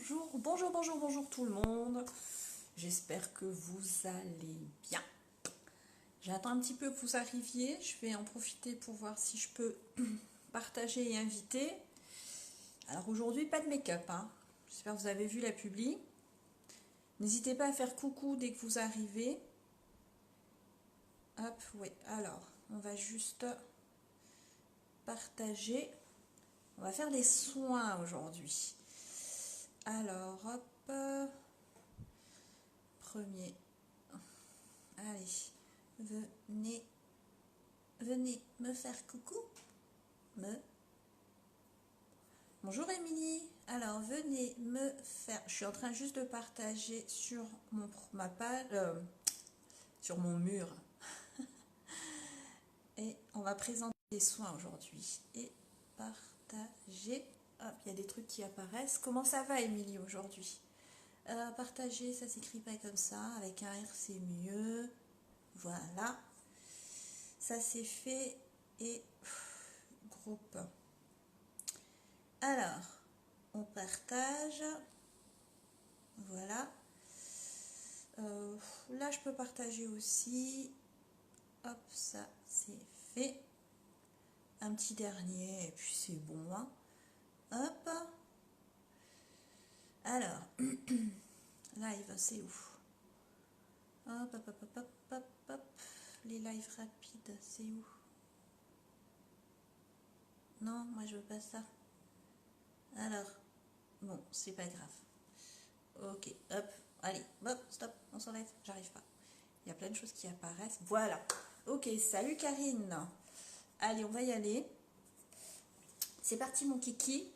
bonjour tout le monde. J'espère que vous allez bien. J'attends un petit peu que vous arriviez. Je vais en profiter pour voir si je peux partager et inviter. Alors aujourd'hui, pas de make-up, hein. J'espère que vous avez vu la publi. N'hésitez pas à faire coucou dès que vous arrivez. Hop, oui. Alors, on va juste partager. On va faire des soins aujourd'hui. Alors, hop. Premier. Allez, venez me faire coucou. Bonjour Émilie. Alors, venez me faire. Je suis en train juste de partager sur ma page, sur mon mur. Et on va présenter les soins aujourd'hui. Et partager. Hop, il y a des trucs qui apparaissent. Comment ça va Émilie aujourd'hui? Partager, ça s'écrit pas comme ça. Avec un R, c'est mieux. Voilà. Ça c'est fait. Et groupe. Alors, on partage. Voilà. Là, je peux partager aussi. Hop, ça c'est fait. Un petit dernier, et puis c'est bon. Hein. Hop. Alors, live, c'est où? Hop, hop, hop, hop, hop, hop, hop. Les lives rapides, c'est où? Non, moi je veux pas ça. Alors, bon, c'est pas grave. Ok, hop, allez, hop, stop, on s'enlève, j'arrive pas. Il y a plein de choses qui apparaissent. Voilà. Ok, salut Karine. Allez, on va y aller. C'est parti mon kiki.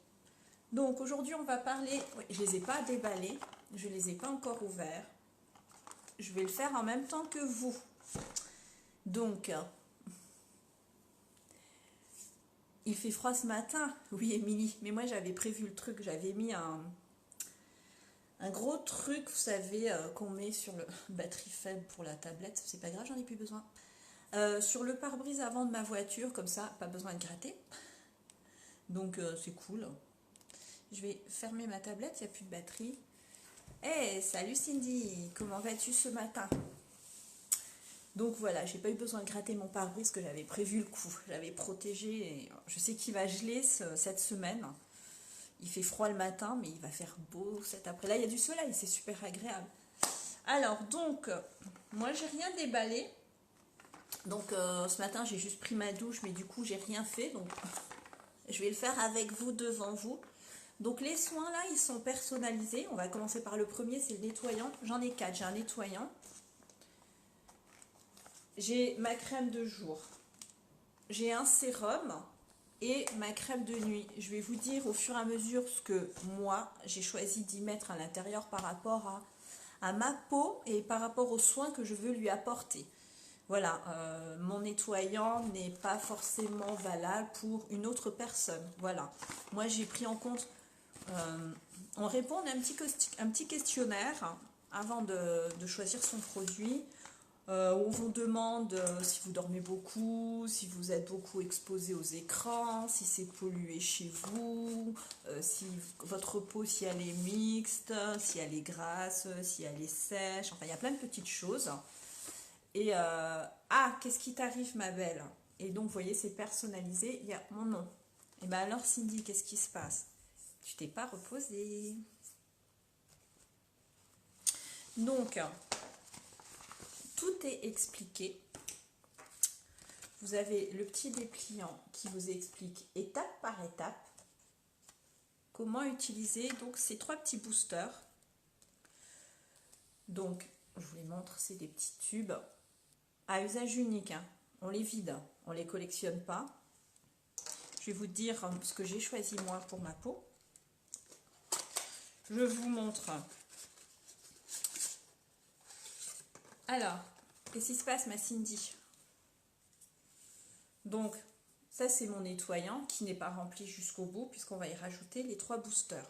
Donc aujourd'hui on va parler, oui, je les ai pas déballés, je les ai pas encore ouverts. Je vais le faire en même temps que vous. Donc, il fait froid ce matin. Oui Émilie, mais moi j'avais prévu le truc, j'avais mis un gros truc, vous savez, qu'on met sur le batterie faible pour la tablette. C'est pas grave, j'en ai plus besoin. Sur le pare-brise avant de ma voiture, comme ça, pas besoin de gratter. Donc c'est cool. Je vais fermer ma tablette, il n'y a plus de batterie. Hey, salut Cindy, comment vas-tu ce matin? Donc voilà, j'ai pas eu besoin de gratter mon pare-brise que j'avais prévu le coup. J'avais protégé. Et je sais qu'il va geler cette semaine. Il fait froid le matin, mais il va faire beau cet après. Là, il y a du soleil, c'est super agréable. Alors, donc, moi, j'ai rien déballé. Donc, ce matin, j'ai juste pris ma douche, mais du coup, j'ai rien fait. Donc, je vais le faire avec vous, devant vous. Donc, les soins, là, ils sont personnalisés. On va commencer par le premier, c'est le nettoyant. J'en ai 4. J'ai un nettoyant. J'ai ma crème de jour. J'ai un sérum et ma crème de nuit. Je vais vous dire au fur et à mesure ce que moi, j'ai choisi d'y mettre à l'intérieur par rapport à ma peau et par rapport aux soins que je veux lui apporter. Voilà, mon nettoyant n'est pas forcément valable pour une autre personne. Voilà, moi j'ai pris en compte, on répond à un petit questionnaire avant de choisir son produit. On vous demande si vous dormez beaucoup, si vous êtes beaucoup exposé aux écrans, si c'est pollué chez vous, si votre peau, si elle est mixte, si elle est grasse, si elle est sèche, enfin il y a plein de petites choses. Et qu'est-ce qui t'arrive ma belle? Et donc vous voyez c'est personnalisé, il y a mon nom. Et bien alors Cindy, qu'est-ce qui se passe? Tu t'es pas reposée. Donc, tout est expliqué. Vous avez le petit dépliant qui vous explique étape par étape comment utiliser donc ces 3 petits boosters. Donc, je vous les montre, c'est des petits tubes à usage unique. Hein. On les vide, on ne les collectionne pas. Je vais vous dire ce que j'ai choisi moi pour ma peau. Je vous montre. Alors, qu'est-ce qui se passe ma Cindy? Donc, ça c'est mon nettoyant qui n'est pas rempli jusqu'au bout puisqu'on va y rajouter les 3 boosters.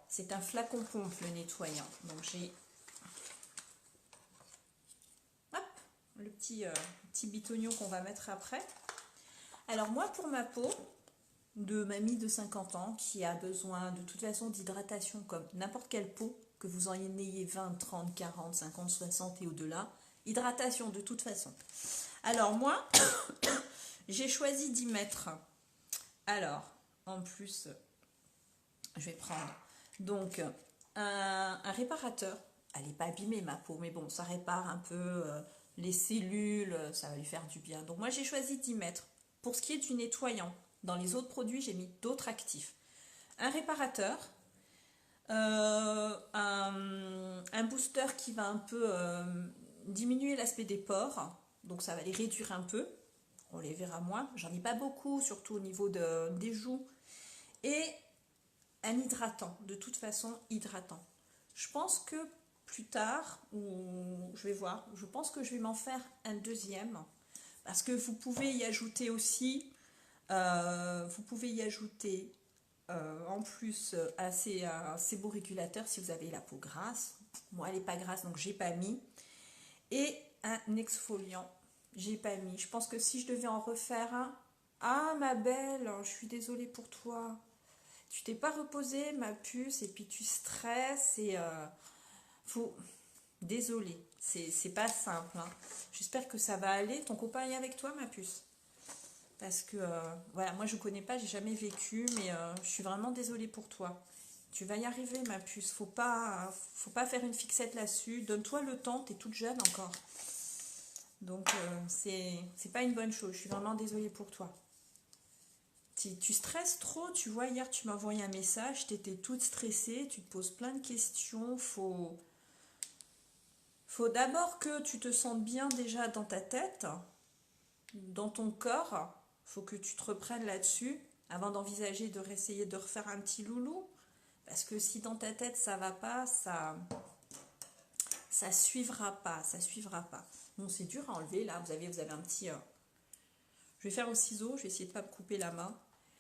C'est un flacon pompe le nettoyant. Donc j'ai le petit bitonio qu'on va mettre après. Alors moi pour ma peau, de mamie de 50 ans qui a besoin de toute façon d'hydratation comme n'importe quelle peau, que vous en ayez 20, 30, 40, 50, 60 et au-delà. Hydratation de toute façon. Alors moi, j'ai choisi d'y mettre. Alors, en plus, je vais prendre donc un réparateur. Elle n'est pas abîmée ma peau, mais bon, ça répare un peu les cellules, ça va lui faire du bien. Donc moi, j'ai choisi d'y mettre. Pour ce qui est du nettoyant, dans les autres produits, j'ai mis d'autres actifs. Un réparateur, un booster qui va un peu diminuer l'aspect des pores, donc ça va les réduire un peu, on les verra moins, j'en ai pas beaucoup, surtout au niveau des joues, et un hydratant, de toute façon hydratant. Je pense que plus tard, ou je vais voir, je pense que je vais m'en faire un deuxième, parce que vous pouvez y ajouter aussi, en plus à ces beaux régulateurs si vous avez la peau grasse. Moi elle n'est pas grasse donc j'ai pas mis. Et un exfoliant, j'ai pas mis. Je pense que si je devais en refaire un, ah ma belle, je suis désolée pour toi. Tu t'es pas reposée ma puce et puis tu stresses et faut. Désolée, c'est pas simple. Hein. J'espère que ça va aller. Ton copain est avec toi ma puce? Parce que, voilà, moi je connais pas, j'ai jamais vécu, mais je suis vraiment désolée pour toi. Tu vas y arriver, ma puce. Faut pas faire une fixette là-dessus. Donne-toi le temps, t'es toute jeune encore. Donc, c'est pas une bonne chose. Je suis vraiment désolée pour toi. Tu stresses trop, tu vois, hier tu m'as envoyé un message, tu étais toute stressée, tu te poses plein de questions. Faut d'abord que tu te sentes bien déjà dans ta tête, dans ton corps. Faut que tu te reprennes là-dessus avant d'envisager de réessayer de refaire un petit loulou. Parce que si dans ta tête ça va pas, ça suivra pas, ça suivra pas. Bon, c'est dur à enlever là, vous avez un petit... Je vais faire au ciseau, je vais essayer de pas me couper la main.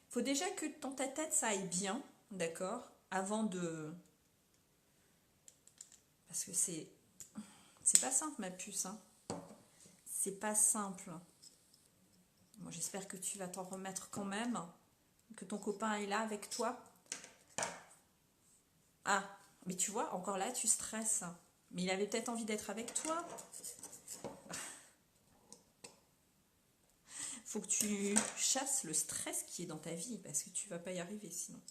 Faut déjà que dans ta tête ça aille bien, d'accord? Avant de... Parce que c'est pas simple ma puce, hein. C'est pas simple. Bon, j'espère que tu vas t'en remettre quand même, que ton copain est là avec toi. Ah, mais tu vois, encore là, tu stresses. Mais il avait peut-être envie d'être avec toi. Faut que tu chasses le stress qui est dans ta vie, parce que tu vas pas y arriver sinon.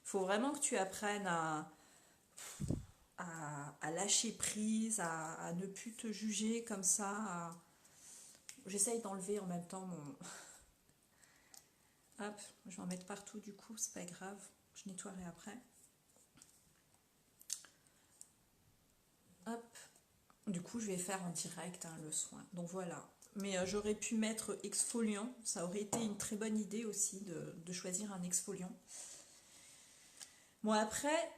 Faut vraiment que tu apprennes à lâcher prise, à ne plus te juger comme ça. J'essaye d'enlever en même temps mon... Hop, je vais en mettre partout du coup, c'est pas grave. Je nettoierai après. Hop. Du coup, je vais faire en direct hein, le soin. Donc voilà. Mais j'aurais pu mettre exfoliant. Ça aurait été une très bonne idée aussi de choisir un exfoliant. Bon, après,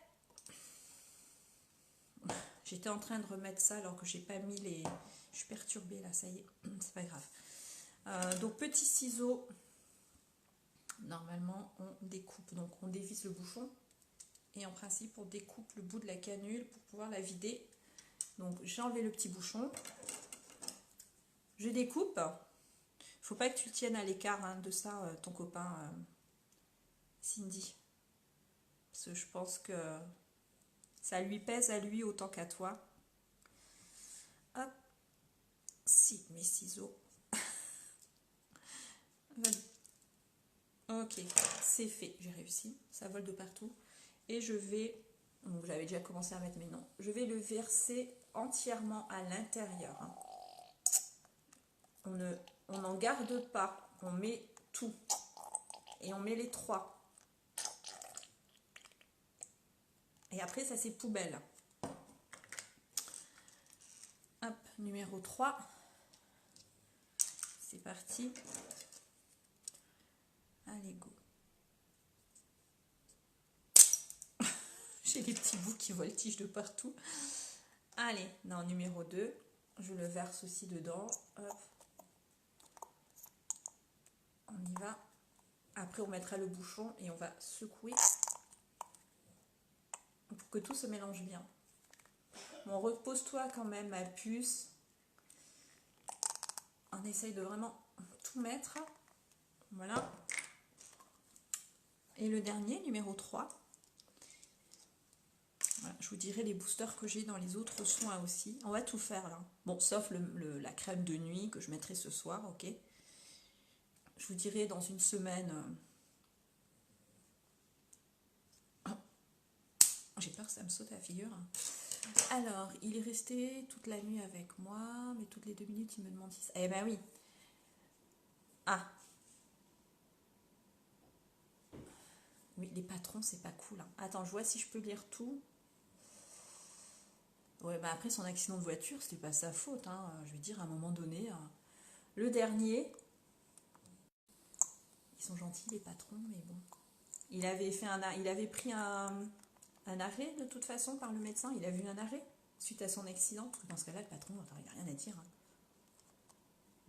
j'étais en train de remettre ça alors que j'ai pas mis les... Je suis perturbée là, ça y est. C'est pas grave. Donc, petit ciseau. Normalement, on découpe. Donc, on dévisse le bouchon. Et en principe, on découpe le bout de la canule pour pouvoir la vider. Donc, j'ai enlevé le petit bouchon. Je découpe. Faut pas que tu le tiennes à l'écart hein, de ça, ton copain Cindy. Parce que je pense que ça lui pèse à lui autant qu'à toi. Hop. Si, mes ciseaux. Ok, c'est fait. J'ai réussi. Ça vole de partout. Et je vais... Donc j'avais déjà commencé à mettre mes noms. Je vais le verser entièrement à l'intérieur. Hein. On n'en garde pas. On met tout. Et on met les 3. Et après, ça c'est poubelle. Hop, numéro 3. C'est parti. Allez, go. J'ai les petits bouts qui voltigent de partout. Allez, non, numéro 2. Je le verse aussi dedans. Hop. On y va. Après, on mettra le bouchon et on va secouer pour que tout se mélange bien. Bon, repose-toi quand même, ma puce. On essaye de vraiment tout mettre. Voilà. Et le dernier, numéro 3. Voilà, je vous dirai les boosters que j'ai dans les autres soins aussi. On va tout faire là. Bon, sauf la crème de nuit que je mettrai ce soir, ok. Je vous dirai dans une semaine. J'ai peur que ça me saute à la figure. Alors, il est resté toute la nuit avec moi, mais toutes les 2 minutes, il me demande si ça... Eh ben oui. Ah. Oui, les patrons, c'est pas cool. Hein. Attends, je vois si je peux lire tout. Ouais, bah après son accident de voiture, c'était pas sa faute. Hein. Je veux dire, à un moment donné, le dernier, ils sont gentils les patrons, mais bon. Il avait pris un arrêt de toute façon par le médecin. Il a vu un arrêt suite à son accident. Parce que dans ce cas-là, le patron, il n'y a rien à dire. Hein.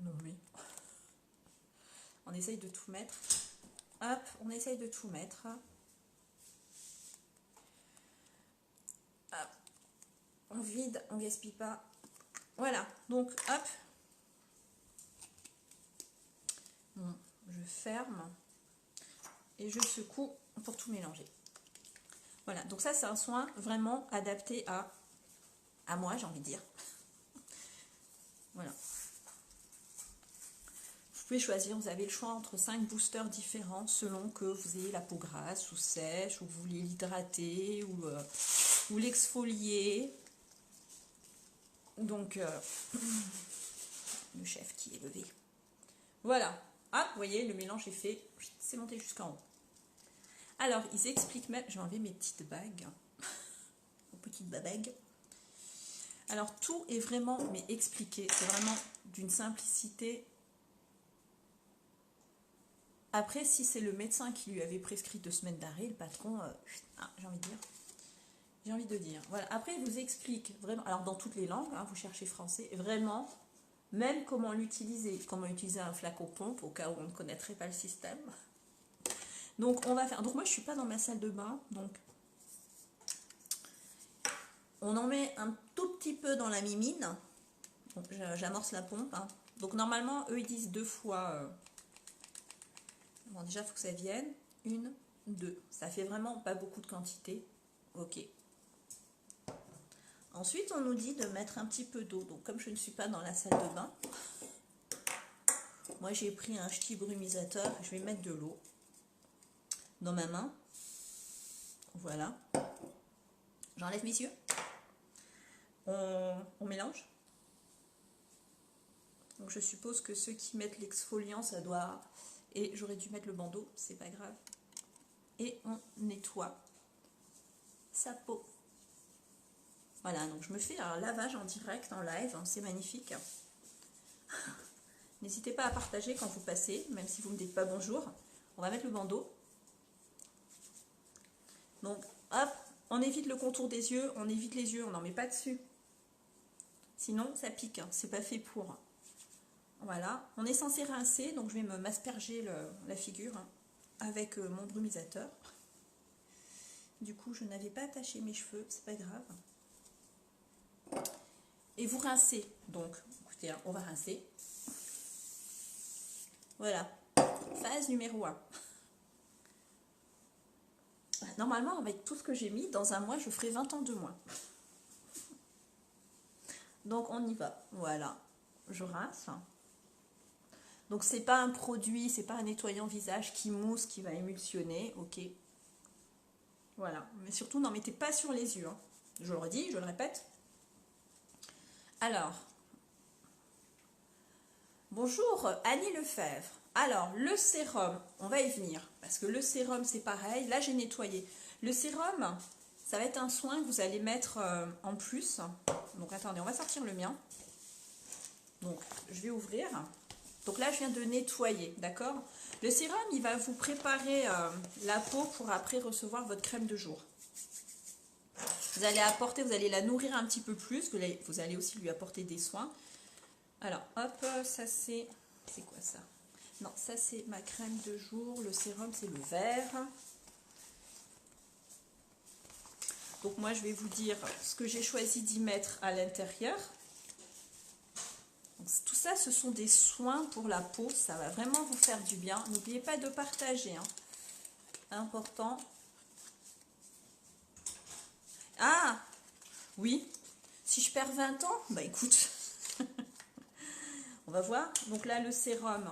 Non mais. On essaye de tout mettre. Hop, on essaye de tout mettre. Hop. On vide, on gaspille pas. Voilà, donc hop. Bon, je ferme et je secoue pour tout mélanger. Voilà, donc ça c'est un soin vraiment adapté à moi, j'ai envie de dire. Voilà. Vous pouvez choisir, vous avez le choix entre 5 boosters différents selon que vous ayez la peau grasse ou sèche, ou vous voulez l'hydrater ou l'exfolier. Donc, le chef qui est levé. Voilà. Ah, vous voyez, le mélange est fait. C'est monté jusqu'en haut. Alors, ils expliquent même... J'ai enlevé mes petites bagues. Mes petites bagues. Alors, tout est vraiment mais expliqué. C'est vraiment d'une simplicité. Après, si c'est le médecin qui lui avait prescrit 2 semaines d'arrêt, le patron... j'ai envie de dire... J'ai envie de dire. Voilà. Après, il vous explique vraiment... Alors, dans toutes les langues, hein, vous cherchez français. Vraiment... Même comment l'utiliser, comment utiliser un flacon pompe au cas où on ne connaîtrait pas le système. Donc on va faire. Donc moi je suis pas dans ma salle de bain, donc on en met un tout petit peu dans la mimine. Bon, j'amorce la pompe. Hein. Donc normalement eux ils disent 2 fois. Bon déjà il faut que ça vienne. 1, 2. Ça fait vraiment pas beaucoup de quantité. Ok. Ensuite, on nous dit de mettre un petit peu d'eau. Donc, comme je ne suis pas dans la salle de bain, moi, j'ai pris un ch'ti brumisateur. Je vais mettre de l'eau dans ma main. Voilà. J'enlève mes yeux. On mélange. Donc, je suppose que ceux qui mettent l'exfoliant, ça doit... Et j'aurais dû mettre le bandeau, c'est pas grave. Et on nettoie sa peau. Voilà, donc je me fais un lavage en direct, en live, hein, c'est magnifique. N'hésitez pas à partager quand vous passez, même si vous ne me dites pas bonjour. On va mettre le bandeau. Donc, hop, on évite le contour des yeux, on évite les yeux, on n'en met pas dessus. Sinon, ça pique, hein, c'est pas fait pour. Voilà, on est censé rincer, donc je vais m'asperger la figure hein, avec mon brumisateur. Du coup, je n'avais pas attaché mes cheveux, c'est pas grave. Et vous rincez, donc, écoutez, hein, on va rincer. Voilà, phase numéro 1. Normalement, avec tout ce que j'ai mis, dans un mois, je ferai 20 ans de moins. Donc, on y va. Voilà, je rince. Donc, c'est pas un produit, c'est pas un nettoyant visage qui mousse, qui va émulsionner, ok. Voilà, mais surtout, n'en mettez pas sur les yeux. Hein. Je le redis, je le répète. Alors, bonjour Annie Lefebvre. Alors, le sérum, on va y venir. Parce que le sérum, c'est pareil. Là, j'ai nettoyé. Le sérum, ça va être un soin que vous allez mettre en plus. Donc, attendez, on va sortir le mien. Donc, je vais ouvrir. Donc là, je viens de nettoyer, d'accord? Le sérum, il va vous préparer la peau pour après recevoir votre crème de jour. Vous allez apporter, vous allez la nourrir un petit peu plus. Vous allez aussi lui apporter des soins. Alors, hop, ça c'est... C'est quoi ça? Non, ça c'est ma crème de jour. Le sérum, c'est le vert. Donc moi, je vais vous dire ce que j'ai choisi d'y mettre à l'intérieur. Tout ça, ce sont des soins pour la peau. Ça va vraiment vous faire du bien. N'oubliez pas de partager. Hein. important. Ah, oui, si je perds 20 ans, bah écoute, on va voir. Donc là, le sérum,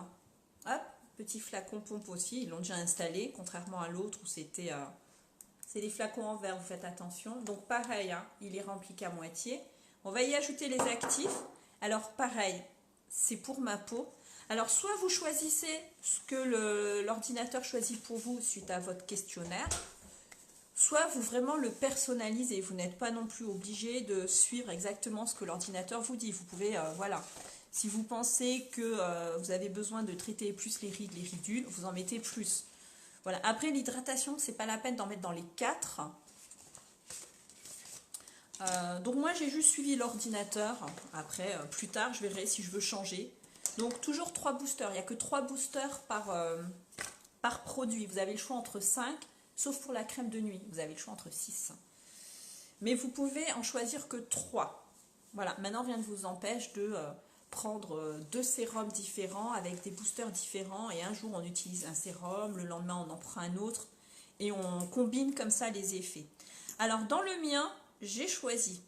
hop, petit flacon pompe aussi, ils l'ont déjà installé, contrairement à l'autre où c'était... c'est des flacons en verre, vous faites attention. Donc pareil, hein, il est rempli qu'à moitié. On va y ajouter les actifs. Alors pareil, c'est pour ma peau. Alors soit vous choisissez ce que l'ordinateur choisit pour vous suite à votre questionnaire, soit vous vraiment le personnalisez. Vous n'êtes pas non plus obligé de suivre exactement ce que l'ordinateur vous dit. Vous pouvez, voilà, si vous pensez que vous avez besoin de traiter plus les rides, les ridules, vous en mettez plus. Voilà. Après l'hydratation, c'est pas la peine d'en mettre dans les 4. Donc moi j'ai juste suivi l'ordinateur. Après, plus tard, je verrai si je veux changer. Donc toujours 3 boosters. Il n'y a que 3 boosters par produit. Vous avez le choix entre 5, sauf pour la crème de nuit. Vous avez le choix entre 6. Mais vous pouvez en choisir que 3. Voilà, maintenant rien ne vous empêche de prendre 2 sérums différents avec des boosters différents. Et un jour on utilise un sérum, le lendemain on en prend un autre. Et on combine comme ça les effets. Alors dans le mien, j'ai choisi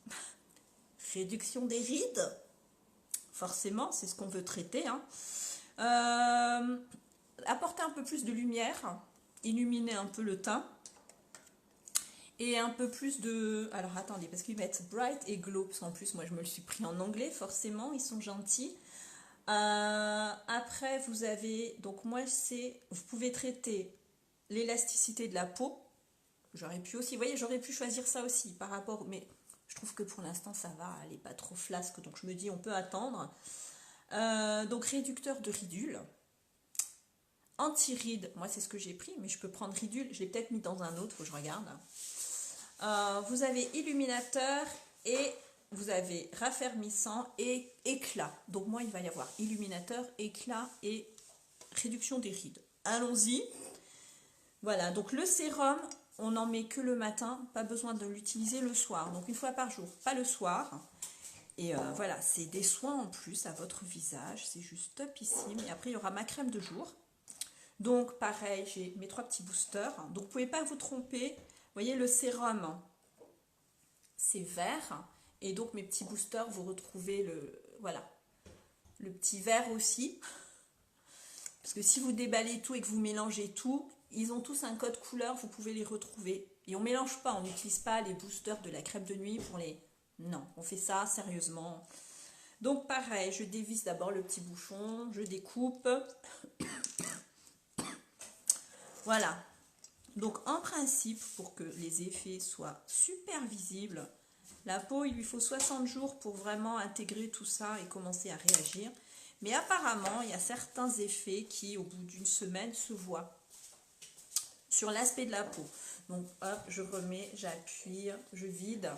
réduction des rides. Forcément, c'est ce qu'on veut traiter. Hein. Apporter un peu plus de lumière, illuminer un peu le teint. Et un peu plus de... Alors attendez, parce qu'ils mettent bright et glow. Parce qu'en plus, moi je me le suis pris en anglais, forcément, ils sont gentils. Après, vous avez... Donc moi, c'est... Vous pouvez traiter l'élasticité de la peau. J'aurais pu aussi... Vous voyez, j'aurais pu choisir ça aussi par rapport... Mais je trouve que pour l'instant, ça va. Elle n'est pas trop flasque. Donc je me dis, on peut attendre. Donc réducteur de ridules. Anti-rides. Moi, c'est ce que j'ai pris. Mais je peux prendre ridules. Je l'ai peut-être mis dans un autre. Faut que je regarde. Vous avez illuminateur et vous avez raffermissant et éclat. Donc moi, il va y avoir illuminateur, éclat et réduction des rides. Allons-y. Voilà, donc le sérum, on n'en met que le matin, pas besoin de l'utiliser le soir. Donc une fois par jour, pas le soir. Et voilà, c'est des soins en plus à votre visage, c'est juste topissime. Et après, il y aura ma crème de jour. Donc pareil, j'ai mes 3 petits boosters. Donc vous ne pouvez pas vous tromper. Vous voyez, le sérum, c'est vert. Et donc mes petits boosters, vous retrouvez voilà, le petit vert aussi. Parce que si vous déballez tout et que vous mélangez tout, ils ont tous un code couleur, vous pouvez les retrouver. Et on ne mélange pas, on n'utilise pas les boosters de la crème de nuit pour les... Non, on fait ça sérieusement. Donc pareil, je dévisse d'abord le petit bouchon, je découpe. Voilà. Donc en principe, pour que les effets soient super visibles, la peau, il lui faut 60 jours pour vraiment intégrer tout ça et commencer à réagir. Mais apparemment, il y a certains effets qui, au bout d'une semaine, se voient sur l'aspect de la peau. Donc hop, je remets, j'appuie, je vide.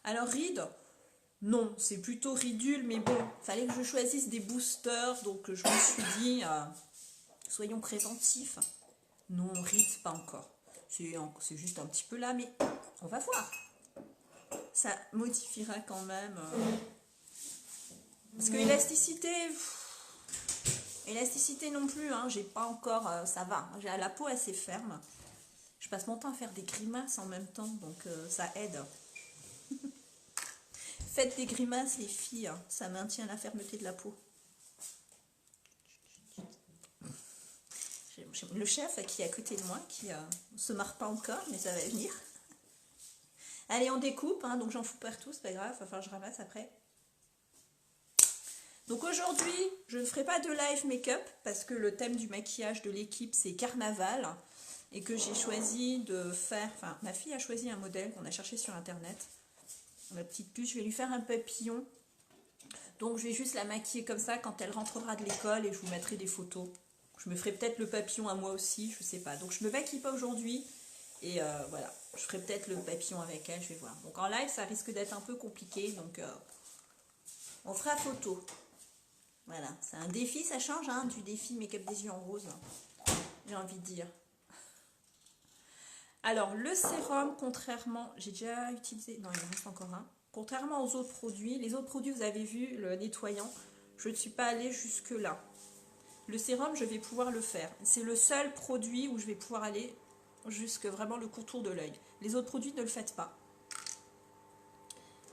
Alors rides, non, c'est plutôt ridule, mais bon, fallait que je choisisse des boosters, donc je me suis dit, soyons préventifs. Non, rides, pas encore. C'est juste un petit peu là, mais on va voir. Ça modifiera quand même. Parce que élasticité non plus, hein, j'ai pas encore, ça va. J'ai la peau assez ferme. Je passe mon temps à faire des grimaces en même temps, donc ça aide. Faites des grimaces les filles, hein, ça maintient la fermeté de la peau. J'ai le chef qui est à côté de moi, qui ne se marre pas encore, mais ça va venir. Allez, on découpe, hein, donc j'en fous partout, c'est pas grave, il va falloir que je ramasse après. Donc aujourd'hui, je ne ferai pas de live make-up parce que le thème du maquillage de l'équipe c'est carnaval et que j'ai choisi de faire, enfin ma fille a choisi un modèle qu'on a cherché sur internet, ma petite puce, je vais lui faire un papillon, donc je vais juste la maquiller comme ça quand elle rentrera de l'école et je vous mettrai des photos. Je me ferai peut-être le papillon à moi aussi, je sais pas, donc je me maquille pas aujourd'hui et voilà, je ferai peut-être le papillon avec elle, je vais voir. Donc en live ça risque d'être un peu compliqué, donc on fera photo. Voilà, c'est un défi, ça change hein, du défi make-up des yeux en rose, j'ai envie de dire. Alors, le sérum, contrairement, j'ai déjà utilisé, non, il en reste encore un. Contrairement aux autres produits, les autres produits, vous avez vu, le nettoyant, je ne suis pas allée jusque-là. Le sérum, je vais pouvoir le faire. C'est le seul produit où je vais pouvoir aller jusque vraiment le contour de l'œil. Les autres produits, ne le faites pas.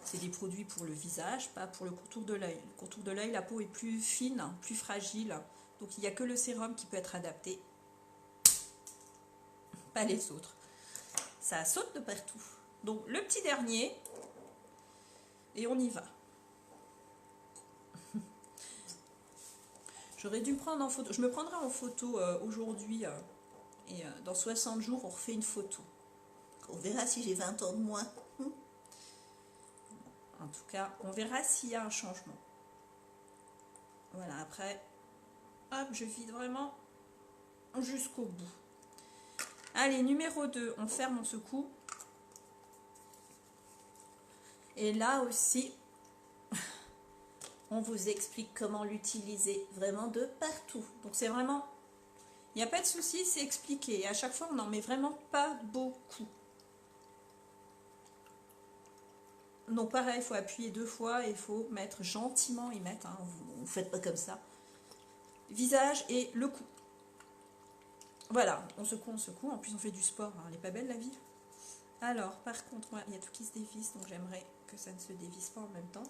C'est des produits pour le visage, pas pour le contour de l'œil. Le contour de l'œil, la peau est plus fine, plus fragile. Donc il n'y a que le sérum qui peut être adapté. Pas les autres. Ça saute de partout. Donc le petit dernier. Et on y va. J'aurais dû me prendre en photo. Je me prendrai en photo aujourd'hui. Et dans 60 jours, on refait une photo. On verra si j'ai 20 ans de moins. En tout cas, on verra s'il y a un changement. Voilà, après, hop, je vide vraiment jusqu'au bout. Allez, numéro 2, on ferme, on secoue. Et là aussi, on vous explique comment l'utiliser vraiment de partout. Donc c'est vraiment, il n'y a pas de souci, c'est expliqué. Et à chaque fois, on n'en met vraiment pas beaucoup. Donc pareil, il faut appuyer 2 fois et il faut mettre gentiment, y mettre, hein, vous ne faites pas comme ça. Visage et le cou. Voilà, on secoue, en plus on fait du sport, hein. Elle n'est pas belle la vie. Alors, par contre, il y a tout qui se dévisse, donc j'aimerais que ça ne se dévisse pas en même temps.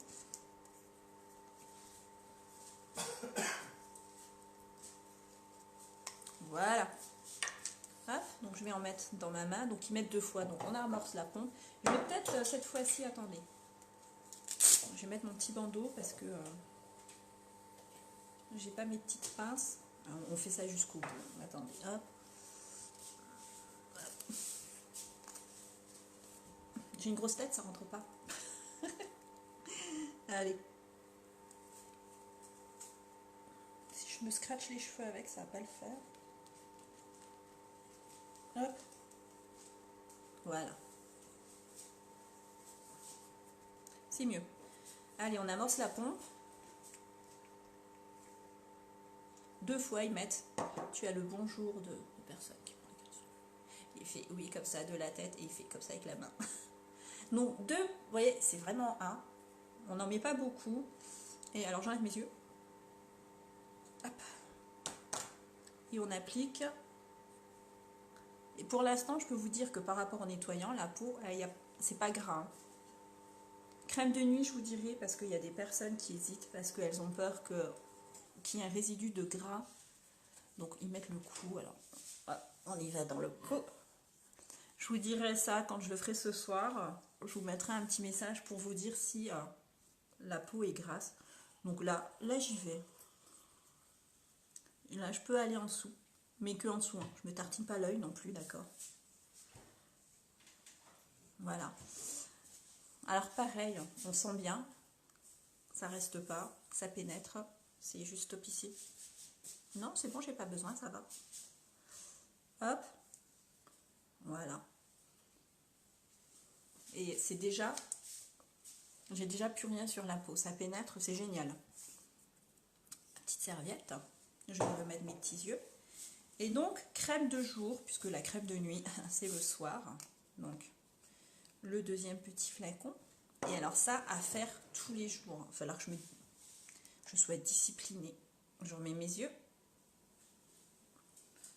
Voilà. Hop, donc je vais en mettre dans ma main, donc ils mettent 2 fois, donc on amorce la pompe. Je vais peut-être cette fois-ci, attendez, je vais mettre mon petit bandeau parce que j'ai pas mes petites pinces. Alors, on fait ça jusqu'au bout. Attendez, hop. J'ai une grosse tête, ça rentre pas. Allez. Si je me scratche les cheveux avec, ça va pas le faire. Hop. Voilà. C'est mieux. Allez, on amorce la pompe. 2 fois, ils mettent. Tu as le bonjour de personne qui prend la question. Il fait oui comme ça de la tête et il fait comme ça avec la main. Donc 2, vous voyez, c'est vraiment un. On n'en met pas beaucoup. Et alors j'enlève mes yeux. Hop. Et on applique. Et pour l'instant, je peux vous dire que par rapport au nettoyant, la peau, c'est pas gras. Crème de nuit, je vous dirais, parce qu'il y a des personnes qui hésitent, parce qu'elles ont peur qu'il y ait un résidu de gras. Donc ils mettent le cou. Alors, on y va dans le cou. Je vous dirai ça quand je le ferai ce soir. Je vous mettrai un petit message pour vous dire si la peau est grasse. Donc là j'y vais. Et là, je peux aller en dessous. Mais que en dessous. Hein. Je ne me tartine pas l'œil non plus, d'accord? Voilà. Alors pareil, on sent bien. Ça reste pas. Ça pénètre. C'est juste top ici. Non, c'est bon, j'ai pas besoin, ça va. Hop. Voilà. Et c'est déjà... J'ai déjà plus rien sur la peau. Ça pénètre, c'est génial. Petite serviette. Je vais remettre mes petits yeux. Et donc, crème de jour, puisque la crème de nuit, c'est le soir. Donc, le deuxième petit flacon. Et alors ça, à faire tous les jours. Il va falloir que je sois disciplinée. Je remets mes yeux.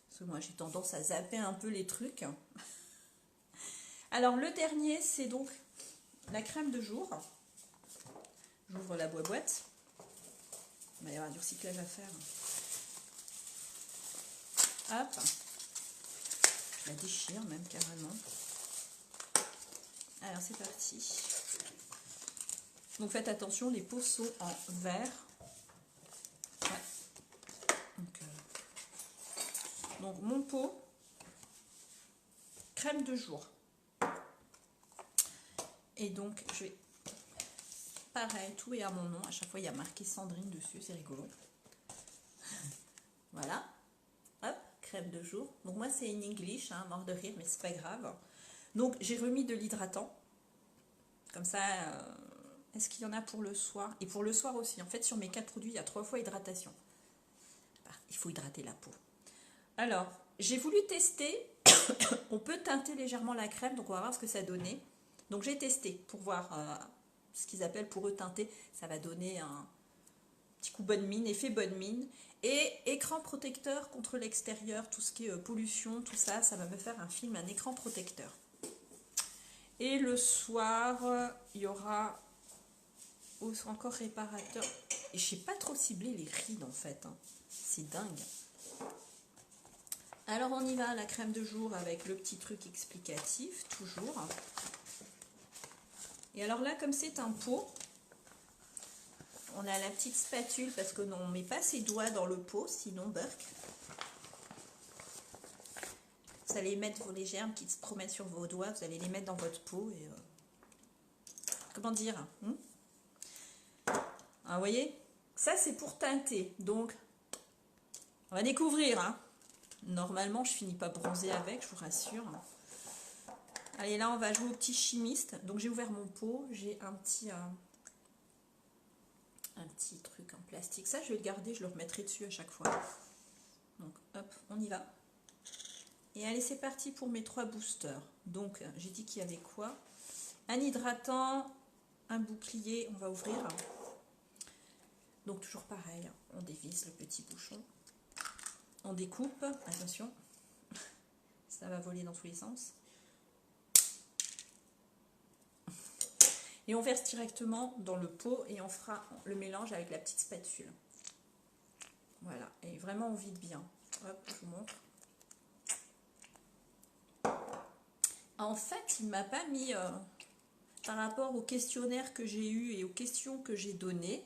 Parce que moi, j'ai tendance à zapper un peu les trucs. Alors, le dernier, c'est donc la crème de jour. J'ouvre la boîte. Il va y avoir du recyclage à faire. Hop. Je la déchire même carrément. Alors, c'est parti. Donc, faites attention, les pots sont en verre. Ouais. Donc, mon pot, crème de jour. Et donc, je vais... Pareil, tout est à mon nom. À chaque fois, il y a marqué Sandrine dessus. C'est rigolo. Voilà. Hop, crème de jour. Donc, moi, c'est in English, hein, mort de rire, mais c'est pas grave. Donc, j'ai remis de l'hydratant. Comme ça, est-ce qu'il y en a pour le soir? Et pour le soir aussi. En fait, sur mes 4 produits, il y a 3 fois hydratation. Il faut hydrater la peau. Alors, j'ai voulu tester. On peut teinter légèrement la crème, donc on va voir ce que ça donnait. Donc, j'ai testé pour voir... ce qu'ils appellent pour eux teinter, ça va donner Petit coup bonne mine, effet bonne mine. Et écran protecteur contre l'extérieur, tout ce qui est pollution, tout ça, ça va me faire un film, un écran protecteur. Et le soir, il y aura encore réparateur. Et je sais pas trop cibler les rides en fait. Hein. C'est dingue. Alors on y va, la crème de jour avec le petit truc explicatif, toujours. Et alors là, comme c'est un pot, on a la petite spatule parce que non, on ne met pas ses doigts dans le pot, sinon burk. Vous allez mettre les germes qui se promènent sur vos doigts, vous allez les mettre dans votre peau et comment dire vous voyez, ça c'est pour teinter, donc on va découvrir. Hein. Normalement, je finis pas bronzée avec, je vous rassure. Allez, là on va jouer au petit chimiste. Donc j'ai ouvert mon pot, j'ai un petit truc en plastique. Ça, je vais le garder, je le remettrai dessus à chaque fois. Donc hop, on y va. Et allez, c'est parti pour mes 3 boosters. Donc, j'ai dit qu'il y avait quoi? Un hydratant, un bouclier, on va ouvrir. Donc, toujours pareil, on dévisse le petit bouchon. On découpe, attention, ça va voler dans tous les sens. Et on verse directement dans le pot et on fera le mélange avec la petite spatule. Voilà, et vraiment on vide bien. Hop, je vous montre. En fait, il ne m'a pas mis, par rapport au questionnaire que j'ai eu et aux questions que j'ai données,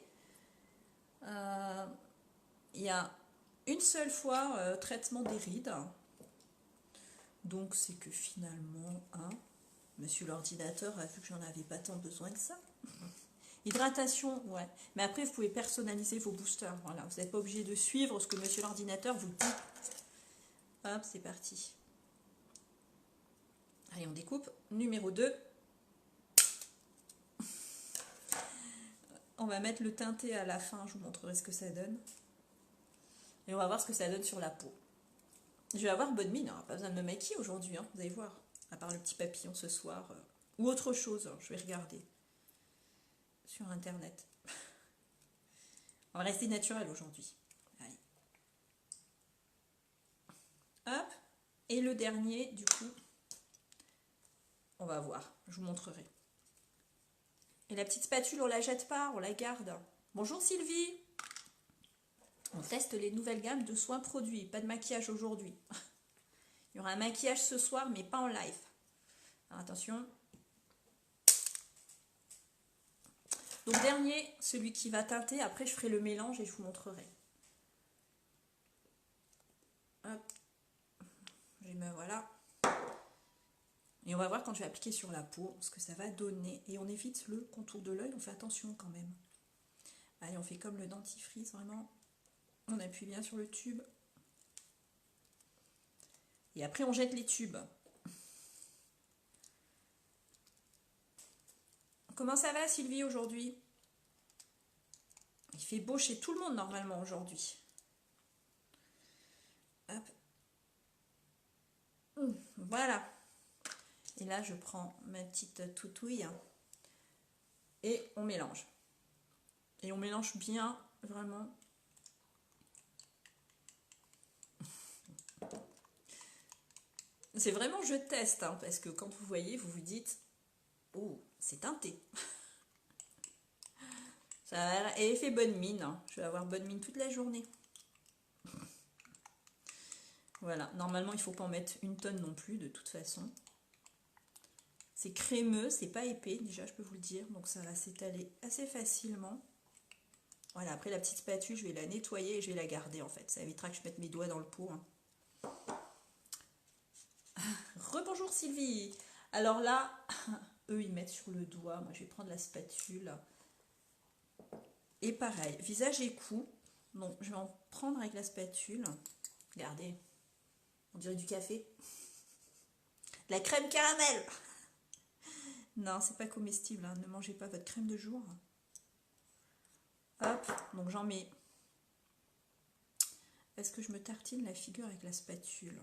il y a une seule fois traitement des rides. Donc c'est que finalement, hein, monsieur l'ordinateur a vu que j'en avais pas tant besoin que ça. Hydratation, ouais. Mais après, vous pouvez personnaliser vos boosters. Voilà, vous n'êtes pas obligé de suivre ce que monsieur l'ordinateur vous dit. Hop, c'est parti. Allez, on découpe. Numéro 2. On va mettre le teinté à la fin, je vous montrerai ce que ça donne. Et on va voir ce que ça donne sur la peau. Je vais avoir bonne mine, hein, pas besoin de me maquiller aujourd'hui, hein, vous allez voir. À part le petit papillon ce soir. Ou autre chose, je vais regarder. Sur internet. On va rester naturel aujourd'hui. Allez. Hop. Et le dernier, du coup, on va voir, je vous montrerai. Et la petite spatule, on la jette pas, on la garde. Bonjour Sylvie. On teste les nouvelles gammes de soins produits. Pas de maquillage aujourd'hui. Il y aura un maquillage ce soir, mais pas en live. Alors, attention. Donc dernier, celui qui va teinter. Après, je ferai le mélange et je vous montrerai. Hop. Je me voilà. Et on va voir quand je vais appliquer sur la peau ce que ça va donner. Et on évite le contour de l'œil. On fait attention quand même. Allez, on fait comme le dentifrice, vraiment. On appuie bien sur le tube. Et après, on jette les tubes. Comment ça va, Sylvie, aujourd'hui? Il fait beau chez tout le monde, normalement, aujourd'hui. Hop. Voilà. Et là, je prends ma petite toutouille. Et on mélange. Et on mélange bien, vraiment. C'est vraiment je teste, hein, parce que quand vous voyez, vous vous dites, oh, c'est teinté. Ça a effet bonne mine. Hein. Je vais avoir bonne mine toute la journée. Voilà, normalement, il ne faut pas en mettre une tonne non plus, de toute façon. C'est crémeux, c'est pas épais, déjà, je peux vous le dire. Donc ça va s'étaler assez facilement. Voilà, après la petite spatule, je vais la nettoyer et je vais la garder, en fait. Ça évitera que je mette mes doigts dans le pot. Hein. Rebonjour Sylvie. Alors là, eux ils mettent sur le doigt, moi je vais prendre la spatule. Et pareil, visage et cou. Donc je vais en prendre avec la spatule. Regardez, on dirait du café. De la crème caramel. Non, c'est pas comestible, hein. Ne mangez pas votre crème de jour. Hop, donc j'en mets. Est-ce que je me tartine la figure avec la spatule?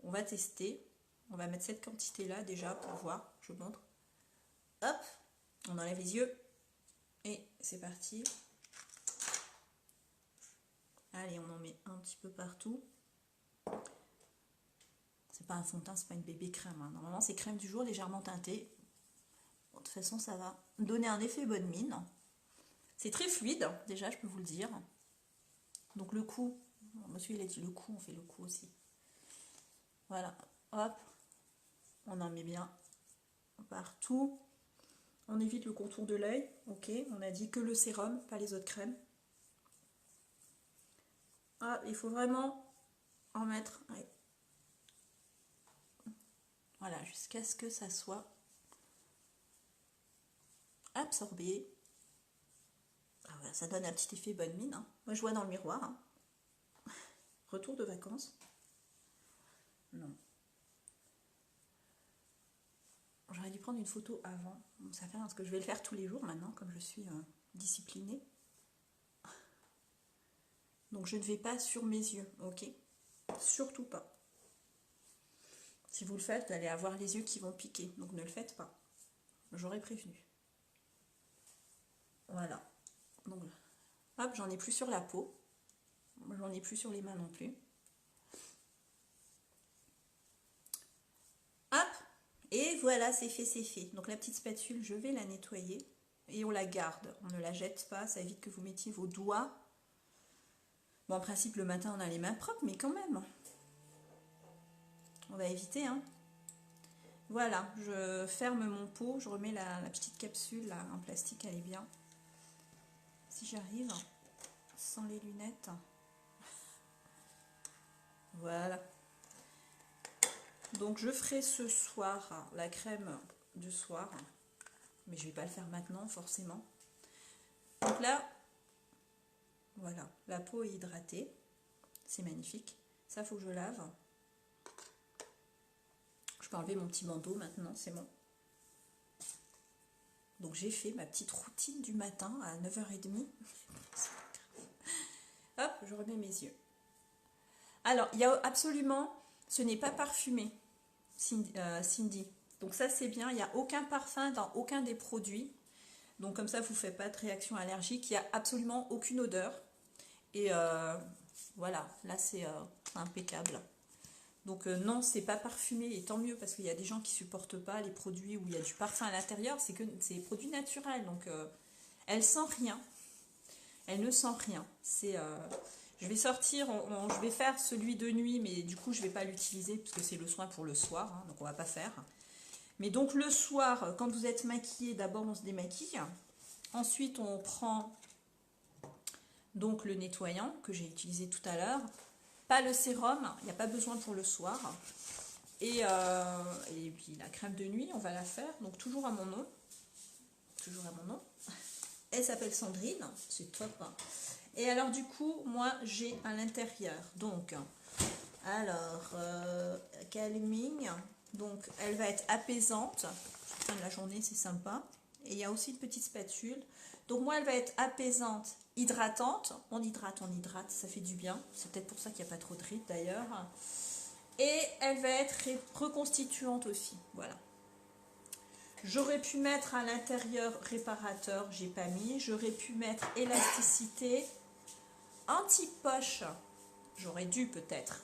On va tester. On va mettre cette quantité-là déjà pour voir. Je vous montre. Hop, on enlève les yeux. Et c'est parti. Allez, on en met un petit peu partout. C'est pas un fond de teint, c'est pas une bébé crème. Hein. Normalement, c'est crème du jour légèrement teintée. Bon, de toute façon, ça va donner un effet bonne mine. C'est très fluide, déjà, je peux vous le dire. Donc le cou, monsieur il a dit le cou, on fait le cou aussi. Voilà, hop, on en met bien partout. On évite le contour de l'œil, ok. On a dit que le sérum, pas les autres crèmes. Ah, il faut vraiment en mettre. Ouais. Voilà, jusqu'à ce que ça soit absorbé. Ah, voilà, ça donne un petit effet bonne mine. Hein. Moi, je vois dans le miroir. Hein. Retour de vacances. Non. J'aurais dû prendre une photo avant. Ça fait parce que je vais le faire tous les jours maintenant, comme je suis disciplinée. Donc je ne vais pas sur mes yeux, ok? Surtout pas. Si vous le faites, vous allez avoir les yeux qui vont piquer. Donc ne le faites pas. J'aurais prévenu. Voilà. Donc, hop, j'en ai plus sur la peau. J'en ai plus sur les mains non plus. Hop. Et voilà, c'est fait, c'est fait. Donc la petite spatule, je vais la nettoyer. Et on la garde. On ne la jette pas. Ça évite que vous mettiez vos doigts. Bon, en principe, le matin, on a les mains propres, mais quand même. On va éviter, hein. Voilà, je ferme mon pot. Je remets la petite capsule là, en plastique, elle est bien. Si j'arrive, sans les lunettes. Voilà. Donc, je ferai ce soir la crème du soir. Mais je ne vais pas le faire maintenant, forcément. Donc là, voilà, la peau est hydratée. C'est magnifique. Ça, faut que je lave. Je peux enlever mon petit bandeau maintenant, c'est bon. Donc j'ai fait ma petite routine du matin à 9h30. Hop, je remets mes yeux. Alors, il y a absolument, ce n'est pas parfumé, Cindy. Donc ça c'est bien, il n'y a aucun parfum dans aucun des produits. Donc comme ça, vous ne faites pas de réaction allergique, il n'y a absolument aucune odeur. Et voilà, là c'est impeccable. Donc non, c'est pas parfumé et tant mieux parce qu'il y a des gens qui supportent pas les produits où il y a du parfum à l'intérieur. C'est que c'est des produits naturels, donc elle sent rien. Elle ne sent rien. Je vais sortir, je vais faire celui de nuit, mais du coup je vais pas l'utiliser parce que c'est le soin pour le soir, hein, donc on va pas faire. Mais donc le soir, quand vous êtes maquillé, d'abord on se démaquille. Ensuite on prend donc le nettoyant que j'ai utilisé tout à l'heure. Pas le sérum, il n'y a pas besoin pour le soir. Et puis la crème de nuit, on va la faire. Donc toujours à mon nom. Toujours à mon nom. Elle s'appelle Sandrine, c'est top. Et alors du coup, moi j'ai à l'intérieur. Donc, alors, calming. Donc elle va être apaisante. Fin de la journée, c'est sympa. Et il y a aussi une petite spatule. Donc moi, elle va être apaisante, hydratante. On hydrate, ça fait du bien. C'est peut-être pour ça qu'il n'y a pas trop de rides d'ailleurs. Et elle va être reconstituante aussi. Voilà. J'aurais pu mettre à l'intérieur réparateur, j'ai pas mis. J'aurais pu mettre élasticité, anti-poche. J'aurais dû peut-être.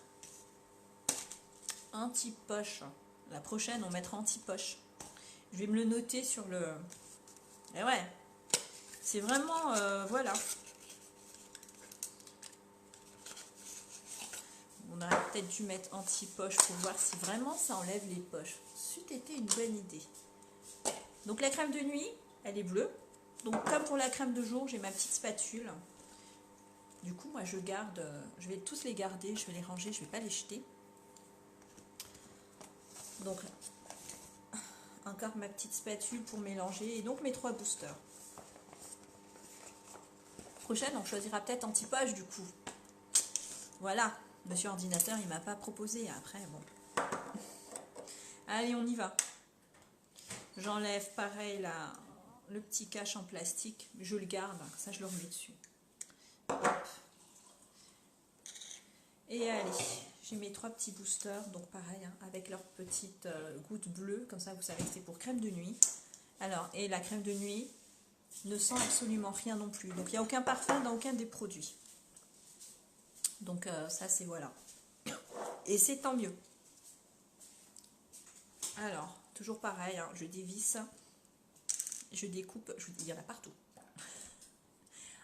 Anti-poche. La prochaine, on mettra anti-poche. Je vais me le noter sur le... Et ouais, c'est vraiment... voilà. On aurait peut-être dû mettre anti-poche pour voir si vraiment ça enlève les poches. C'eût été une bonne idée. Donc la crème de nuit, elle est bleue. Donc comme pour la crème de jour, j'ai ma petite spatule. Du coup, moi je garde... je vais tous les garder, je vais les ranger, je ne vais pas les jeter. Donc, encore ma petite spatule pour mélanger. Et donc mes 3 boosters. Prochaine, on choisira peut-être anti-poche du coup. Voilà. Monsieur ordinateur, il m'a pas proposé. Après, bon. Allez, on y va. J'enlève pareil là, le petit cache en plastique. Je le garde. Ça, je le remets dessus. Hop. Et allez, j'ai mes 3 petits boosters. Donc pareil, hein, avec leurs petites gouttes bleues. Comme ça, vous savez que c'est pour crème de nuit. Alors, et la crème de nuit, ne sent absolument rien non plus. Donc il n'y a aucun parfum dans aucun des produits. Donc ça c'est voilà. Et c'est tant mieux. Alors, toujours pareil, hein, je dévisse, je découpe, je vous dis, il y en a partout.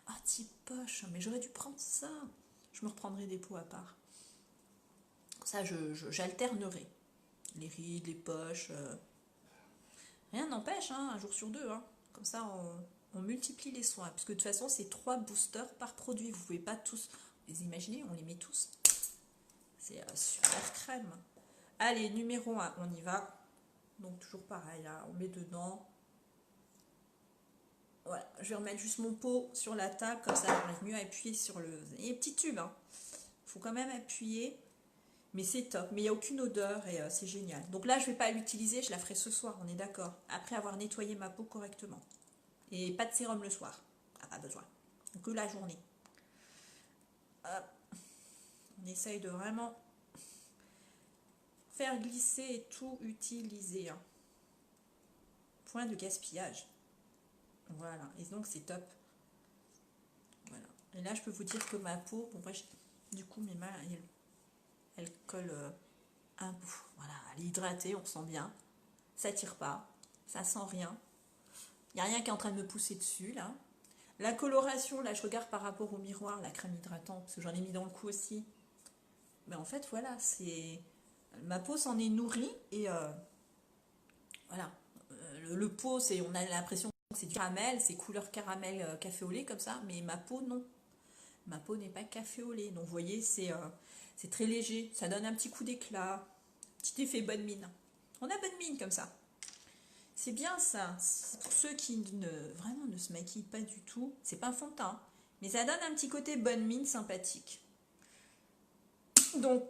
Ah, petite poche, mais j'aurais dû prendre ça. Je me reprendrai des pots à part. Ça, j'alternerai. Les rides, les poches. Rien n'empêche, hein, un jour sur deux. Hein. Comme ça, on multiplie les soins. Parce que de toute façon, c'est 3 boosters par produit. Vous ne pouvez pas tous les imaginer, on les met tous. C'est super crème. Allez, numéro 1, on y va. Donc toujours pareil, là, on met dedans. Voilà, je vais remettre juste mon pot sur la table, comme ça j'arrive mieux à appuyer sur le... Et petit tube, hein. Faut quand même appuyer, mais c'est top. Mais il n'y a aucune odeur et c'est génial. Donc là, je ne vais pas l'utiliser, je la ferai ce soir, on est d'accord. Après avoir nettoyé ma peau correctement. Et pas de sérum le soir, ah, pas besoin. Que la journée. Hop. On essaye de vraiment faire glisser et tout utiliser. Hein. Point de gaspillage. Voilà, et donc c'est top. Voilà. Et là, je peux vous dire que ma peau, bon, moi, du coup, mes mains, elles collent un bout. Voilà, elle est hydratée, on sent bien. Ça tire pas, ça sent rien. Il n'y a rien qui est en train de me pousser dessus, là. La coloration, là, je regarde par rapport au miroir, la crème hydratante, parce que j'en ai mis dans le cou aussi. Mais en fait, voilà, c'est... Ma peau s'en est nourrie, et voilà. Le pot, on a l'impression que c'est du caramel, c'est couleur caramel café au lait, comme ça, mais ma peau, non. Ma peau n'est pas café au lait. Donc, vous voyez, c'est très léger. Ça donne un petit coup d'éclat. Petit effet bonne mine. On a bonne mine comme ça. C'est bien ça. Pour ceux qui vraiment ne se maquillent pas du tout. C'est pas un fond de teint. Mais ça donne un petit côté bonne mine sympathique. Donc,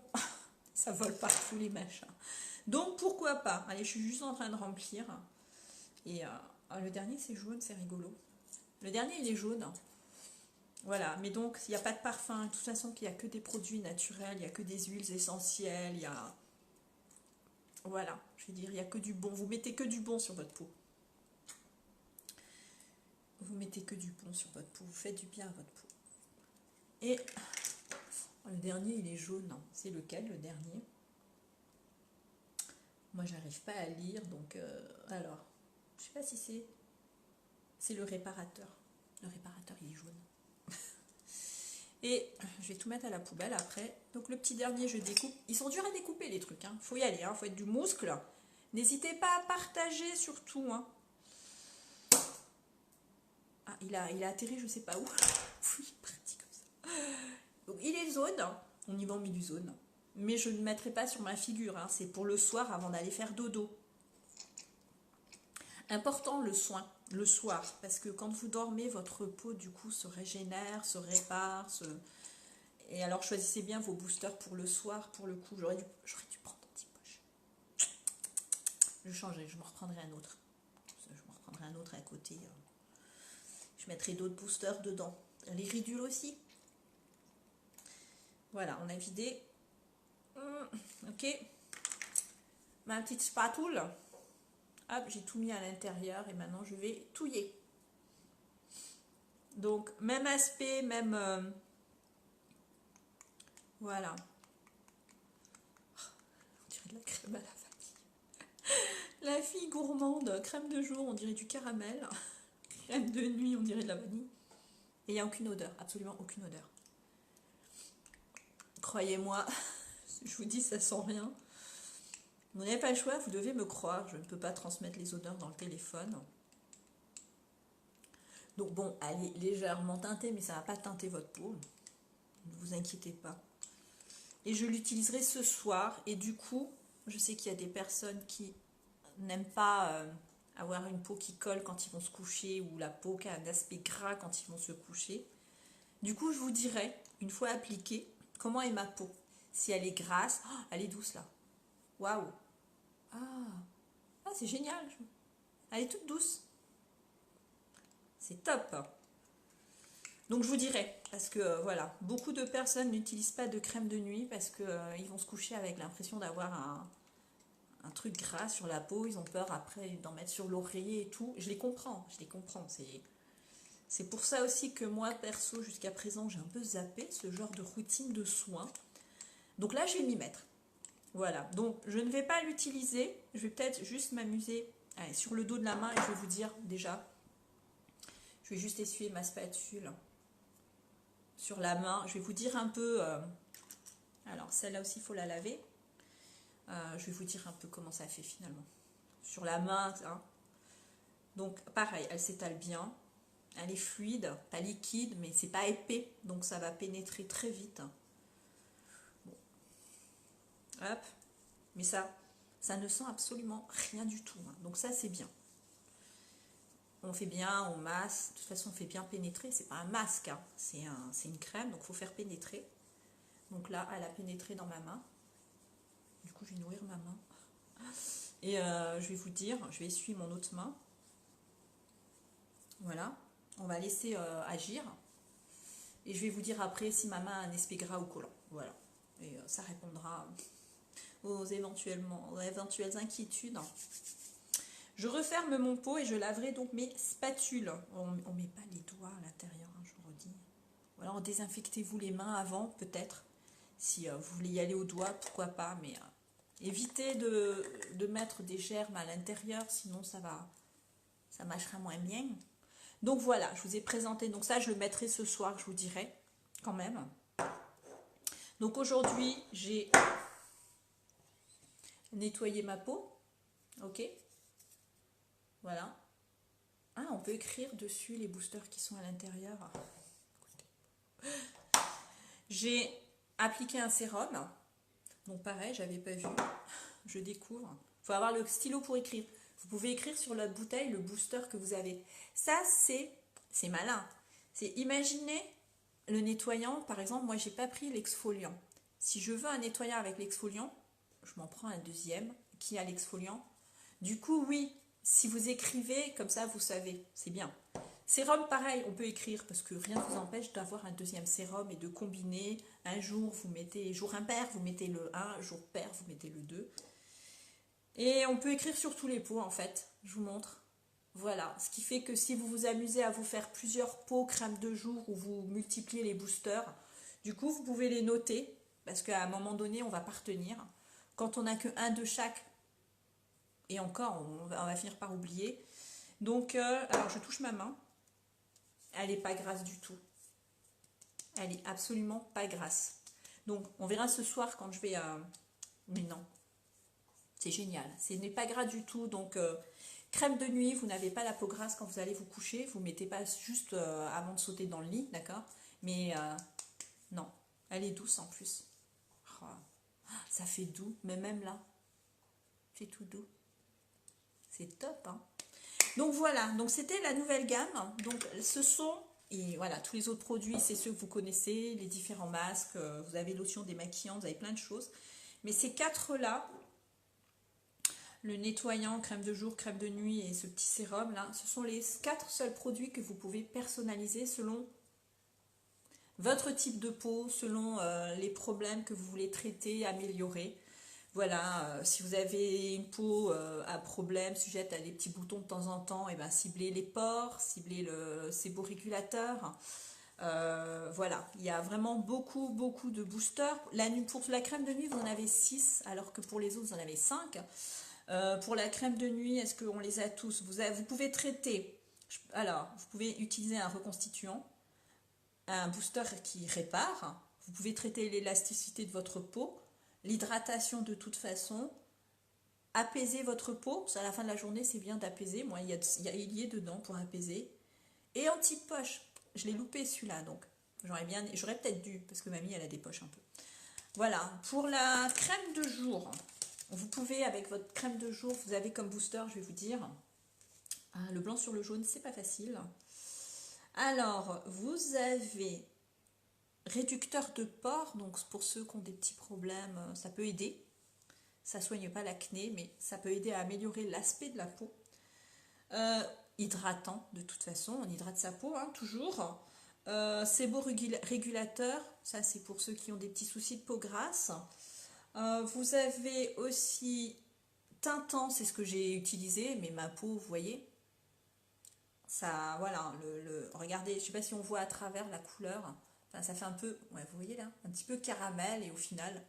ça vole partout les machins. Donc, pourquoi pas. Allez, je suis juste en train de remplir. Et le dernier, c'est jaune. C'est rigolo. Le dernier, il est jaune. Voilà, mais donc il n'y a pas de parfum, de toute façon il n'y a que des produits naturels, il n'y a que des huiles essentielles, il y a... Voilà, je veux dire, il n'y a que du bon, vous mettez que du bon sur votre peau. Vous mettez que du bon sur votre peau, vous faites du bien à votre peau. Et le dernier, il est jaune, c'est lequel le dernier? Moi j'arrive pas à lire, donc alors, je sais pas si c'est le réparateur. Le réparateur, il est jaune. Et je vais tout mettre à la poubelle après. Donc le petit dernier, je découpe. Ils sont durs à découper les trucs. Hein. Faut y aller. Faut être du muscle. N'hésitez pas à partager surtout. Hein. Ah, il a atterri je sais pas où. Oui, pratique comme ça. Donc il est jaune. On y va en mis du jaune. Mais je ne le mettrai pas sur ma figure. Hein. C'est pour le soir avant d'aller faire dodo. Important le soin. Le soir. Parce que quand vous dormez, votre peau du coup se régénère, se répare, Et alors choisissez bien vos boosters pour le soir, pour le coup. J'aurais dû prendre un petit poche. Je changerai, je me reprendrai un autre. Je me reprendrai un autre à côté. Je mettrai d'autres boosters dedans. Les ridules aussi. Voilà, on a vidé. Ok. Ma petite spatule. Hop, j'ai tout mis à l'intérieur et maintenant je vais touiller. Donc, même aspect, même... voilà. On dirait de la crème à la vanille. La fille gourmande, crème de jour, on dirait du caramel. Crème de nuit, on dirait de la vanille. Et il n'y a aucune odeur, absolument aucune odeur. Croyez-moi, je vous dis, ça sent rien. Vous n'avez pas le choix, vous devez me croire. Je ne peux pas transmettre les odeurs dans le téléphone. Donc bon, elle est légèrement teintée, mais ça ne va pas teinter votre peau. Ne vous inquiétez pas. Et je l'utiliserai ce soir. Et du coup, je sais qu'il y a des personnes qui n'aiment pas avoir une peau qui colle quand ils vont se coucher ou la peau qui a un aspect gras quand ils vont se coucher. Du coup, je vous dirai, une fois appliquée, comment est ma peau. Si elle est grasse, oh, elle est douce là. Waouh. Ah, c'est génial. Elle est toute douce. C'est top. Donc je vous dirai, parce que voilà, beaucoup de personnes n'utilisent pas de crème de nuit parce qu'ils vont se coucher avec l'impression d'avoir un truc gras sur la peau. Ils ont peur après d'en mettre sur l'oreiller et tout. Je les comprends, je les comprends. C'est pour ça aussi que moi, perso, jusqu'à présent, j'ai un peu zappé ce genre de routine de soins. Donc là, je vais m'y mettre. Voilà, donc je ne vais pas l'utiliser. Je vais peut-être juste m'amuser sur le dos de la main et je vais vous dire déjà, je vais juste essuyer ma spatule sur la main. Je vais vous dire un peu, alors celle-là aussi, il faut la laver. Je vais vous dire un peu comment ça fait finalement. Sur la main, hein. Donc pareil, elle s'étale bien. Elle est fluide, pas liquide, mais c'est pas épais, donc ça va pénétrer très vite. Bon. Hop. Mais ça ne sent absolument rien du tout, hein. Donc ça, c'est bien. On fait bien, on masse. De toute façon, on fait bien pénétrer. C'est pas un masque, hein. C'est une crème, donc il faut faire pénétrer. Donc là, elle a pénétré dans ma main. Du coup, je vais nourrir ma main. Et je vais vous dire, je vais essuyer mon autre main. Voilà. On va laisser agir. Et je vais vous dire après si ma main a un aspect gras ou collant. Voilà. Et ça répondra aux éventuelles inquiétudes. Je referme mon pot et je laverai donc mes spatules. On ne met pas les doigts à l'intérieur, hein, je vous redis. Ou alors désinfectez-vous les mains avant, peut-être. Si vous voulez y aller au doigt, pourquoi pas. Mais évitez de mettre des germes à l'intérieur, sinon ça mâchera moins bien. Donc voilà, je vous ai présenté. Donc ça, je le mettrai ce soir, je vous dirai quand même. Donc aujourd'hui, j'ai nettoyé ma peau. Ok. Voilà. Ah, on peut écrire dessus les boosters qui sont à l'intérieur. J'ai appliqué un sérum. Donc pareil, j'avais pas vu. Je découvre. Il faut avoir le stylo pour écrire. Vous pouvez écrire sur la bouteille le booster que vous avez. Ça, c'est malin. C'est imaginer le nettoyant. Par exemple, moi, j'ai pas pris l'exfoliant. Si je veux un nettoyant avec l'exfoliant, je m'en prends un deuxième qui a l'exfoliant. Du coup, oui, si vous écrivez, comme ça, vous savez. C'est bien. Sérum, pareil, on peut écrire parce que rien ne vous empêche d'avoir un deuxième sérum et de combiner. Un jour, vous mettez jour impair, vous mettez le 1, jour pair, vous mettez le 2. Et on peut écrire sur tous les pots, en fait. Je vous montre. Voilà. Ce qui fait que si vous vous amusez à vous faire plusieurs pots crème de jour ou vous multipliez les boosters, du coup, vous pouvez les noter parce qu'à un moment donné, on ne va pas retenir. Quand on n'a que un de chaque, et encore, on va finir par oublier. Donc, alors je touche ma main. Elle n'est pas grasse du tout. Elle est absolument pas grasse. Donc, on verra ce soir quand je vais... Mais non, c'est génial. Ce n'est pas gras du tout. Donc, crème de nuit, vous n'avez pas la peau grasse quand vous allez vous coucher. Vous ne mettez pas juste avant de sauter dans le lit, d'accord? Mais non, elle est douce en plus. Oh, ça fait doux, mais même là, c'est tout doux. C'est top, hein? Donc voilà, donc c'était la nouvelle gamme. Donc ce sont, et voilà, tous les autres produits, c'est ceux que vous connaissez, les différents masques, vous avez lotion démaquillant, vous avez plein de choses. Mais ces quatre-là, le nettoyant, crème de jour, crème de nuit et ce petit sérum là, ce sont les 4 seuls produits que vous pouvez personnaliser selon votre type de peau, selon les problèmes que vous voulez traiter, améliorer. Voilà, si vous avez une peau à problème, sujette à des petits boutons de temps en temps, et ben ciblez les pores, ciblez le séborégulateur. Voilà, il y a vraiment beaucoup de boosters. Pour la crème de nuit, vous en avez 6, alors que pour les autres, vous en avez 5. Pour la crème de nuit, est-ce qu'on les a tous? Vous pouvez traiter, alors, vous pouvez utiliser un reconstituant, un booster qui répare. Vous pouvez traiter l'élasticité de votre peau. L'hydratation de toute façon, apaiser votre peau, à la fin de la journée c'est bien d'apaiser, moi il y est dedans pour apaiser. Et anti-poche, je l'ai loupé celui-là donc, j'aurais peut-être dû, parce que mamie elle a des poches un peu. Voilà, pour la crème de jour, vous pouvez avec votre crème de jour, vous avez comme booster, je vais vous dire, le blanc sur le jaune, c'est pas facile. Alors, vous avez réducteur de pores, donc pour ceux qui ont des petits problèmes, ça peut aider. Ça ne soigne pas l'acné, mais ça peut aider à améliorer l'aspect de la peau. Hydratant, de toute façon, on hydrate sa peau, hein, toujours. Séborégulateur, ça c'est pour ceux qui ont des petits soucis de peau grasse. Vous avez aussi teintant, c'est ce que j'ai utilisé, mais ma peau, vous voyez, Ça, voilà, regardez, je sais pas si on voit à travers la couleur. Enfin, ça fait un peu, ouais, vous voyez là, un petit peu caramel et au final,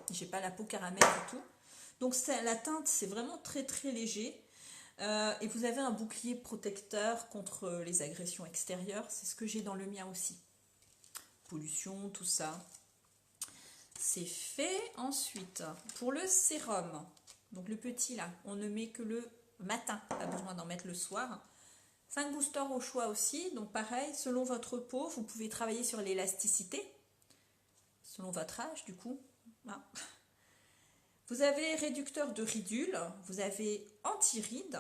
j'ai pas la peau caramel du tout. Donc la teinte, c'est vraiment très très léger. Et vous avez un bouclier protecteur contre les agressions extérieures. C'est ce que j'ai dans le mien aussi. Pollution, tout ça. C'est fait. Ensuite, pour le sérum, donc le petit là, on ne met que le matin, pas besoin d'en mettre le soir. 5 boosters au choix aussi, donc pareil, selon votre peau, vous pouvez travailler sur l'élasticité, selon votre âge du coup. Ah. Vous avez réducteur de ridules, vous avez anti-rides,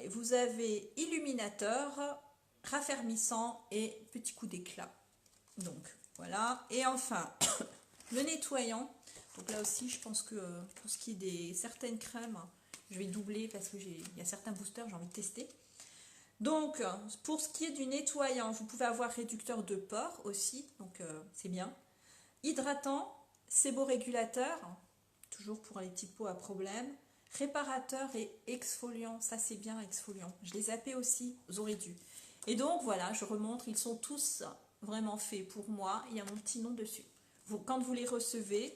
vous avez illuminateur, raffermissant et petit coup d'éclat. Donc voilà, et enfin le nettoyant. Donc là aussi, je pense que pour ce qui est des certaines crèmes, je vais doubler parce que il y a certains boosters, j'ai envie de tester. Donc, pour ce qui est du nettoyant, vous pouvez avoir réducteur de pores aussi, donc c'est bien. Hydratant, séborégulateur, toujours pour les petites peaux à problème. Réparateur et exfoliant, ça c'est bien exfoliant. Je les zappais aussi, vous aurez dû. Et donc voilà, je remontre, ils sont tous vraiment faits pour moi. Il y a mon petit nom dessus. Quand vous les recevez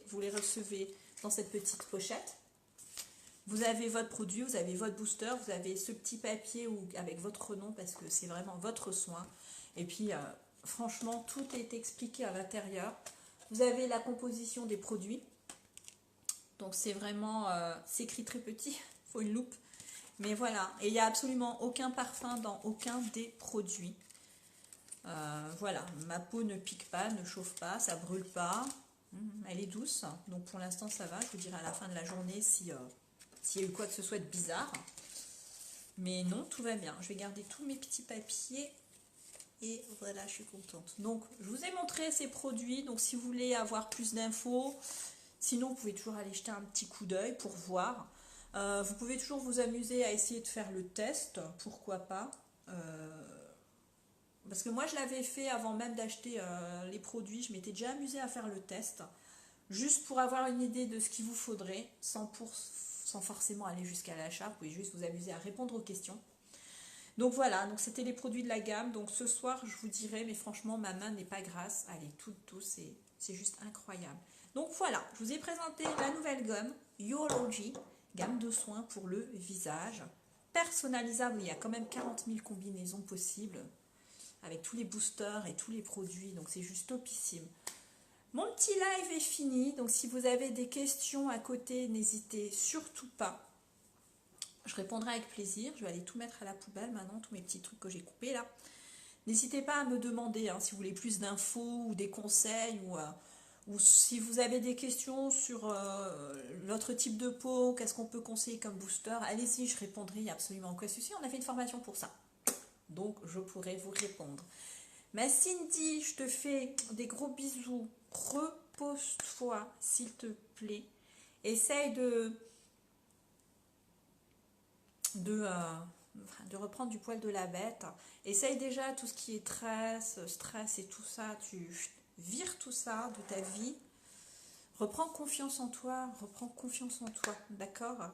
dans cette petite pochette. Vous avez votre produit, vous avez votre booster, vous avez ce petit papier avec votre nom parce que c'est vraiment votre soin. Et puis, franchement, tout est expliqué à l'intérieur. Vous avez la composition des produits. Donc, c'est vraiment, c'est écrit très petit, il faut une loupe. Mais voilà, et il n'y a absolument aucun parfum dans aucun des produits. Voilà, ma peau ne pique pas, ne chauffe pas, ça brûle pas. Elle est douce, donc pour l'instant ça va. Je vous dirai à la fin de la journée s'il y a eu quoi que ce soit de bizarre. Mais non, tout va bien. Je vais garder tous mes petits papiers. Et voilà, je suis contente. Donc, je vous ai montré ces produits. Donc, si vous voulez avoir plus d'infos, sinon, vous pouvez toujours aller jeter un petit coup d'œil pour voir. Vous pouvez toujours vous amuser à essayer de faire le test. Pourquoi pas. Parce que moi, je l'avais fait avant même d'acheter les produits. Je m'étais déjà amusée à faire le test. Juste pour avoir une idée de ce qu'il vous faudrait, sans forcément aller jusqu'à l'achat. Vous pouvez juste vous amuser à répondre aux questions. Donc voilà, donc c'était les produits de la gamme. Donc ce soir, je vous dirai, mais franchement, ma main n'est pas grasse. Elle est toute douce et c'est juste incroyable. Donc voilà, je vous ai présenté la nouvelle gomme Yology, gamme de soins pour le visage. Personnalisable, il y a quand même 40 000 combinaisons possibles avec tous les boosters et tous les produits. Donc c'est juste topissime. Mon petit live est fini, donc si vous avez des questions à côté, n'hésitez surtout pas. Je répondrai avec plaisir. Je vais aller tout mettre à la poubelle maintenant, tous mes petits trucs que j'ai coupés là. N'hésitez pas à me demander si vous voulez plus d'infos ou des conseils ou si vous avez des questions sur l'autre type de peau, qu'est-ce qu'on peut conseiller comme booster. Allez-y, je répondrai, il n'y a absolument aucun souci. On a fait une formation pour ça. Donc, je pourrai vous répondre. Ma Cindy, je te fais des gros bisous. Repose-toi, s'il te plaît. Essaye de reprendre du poil de la bête. Essaye déjà tout ce qui est stress et tout ça. Tu vires tout ça de ta vie. Reprends confiance en toi. D'accord?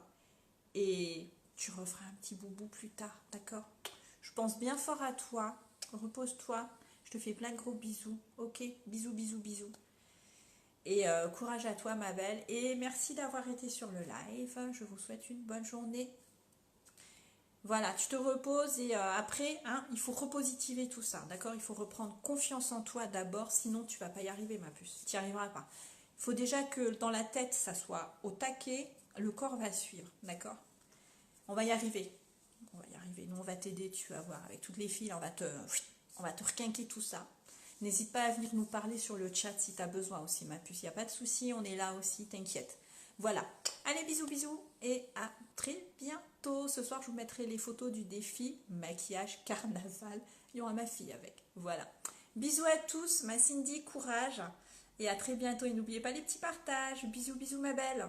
Et tu referas un petit boubou plus tard. D'accord? Je pense bien fort à toi. Repose-toi. Je te fais plein de gros bisous. Ok? Bisous, bisous, bisous. Et courage à toi, ma belle. Et merci d'avoir été sur le live. Je vous souhaite une bonne journée. Voilà, tu te reposes et après, il faut repositiver tout ça, d'accord? Il faut reprendre confiance en toi d'abord, sinon tu vas pas y arriver, ma puce. Tu n'y arriveras pas. Il faut déjà que dans la tête, ça soit au taquet, le corps va suivre, d'accord? On va y arriver. Nous, on va t'aider, tu vas voir. Avec toutes les filles, on va te requinquer tout ça. N'hésite pas à venir nous parler sur le chat si tu as besoin aussi, ma puce. Il n'y a pas de souci, on est là aussi, t'inquiète. Voilà. Allez, bisous, bisous et à très bientôt. Ce soir, je vous mettrai les photos du défi maquillage carnaval. Il y aura ma fille avec. Voilà. Bisous à tous, ma Cindy, courage et à très bientôt. Et n'oubliez pas les petits partages. Bisous, bisous, ma belle.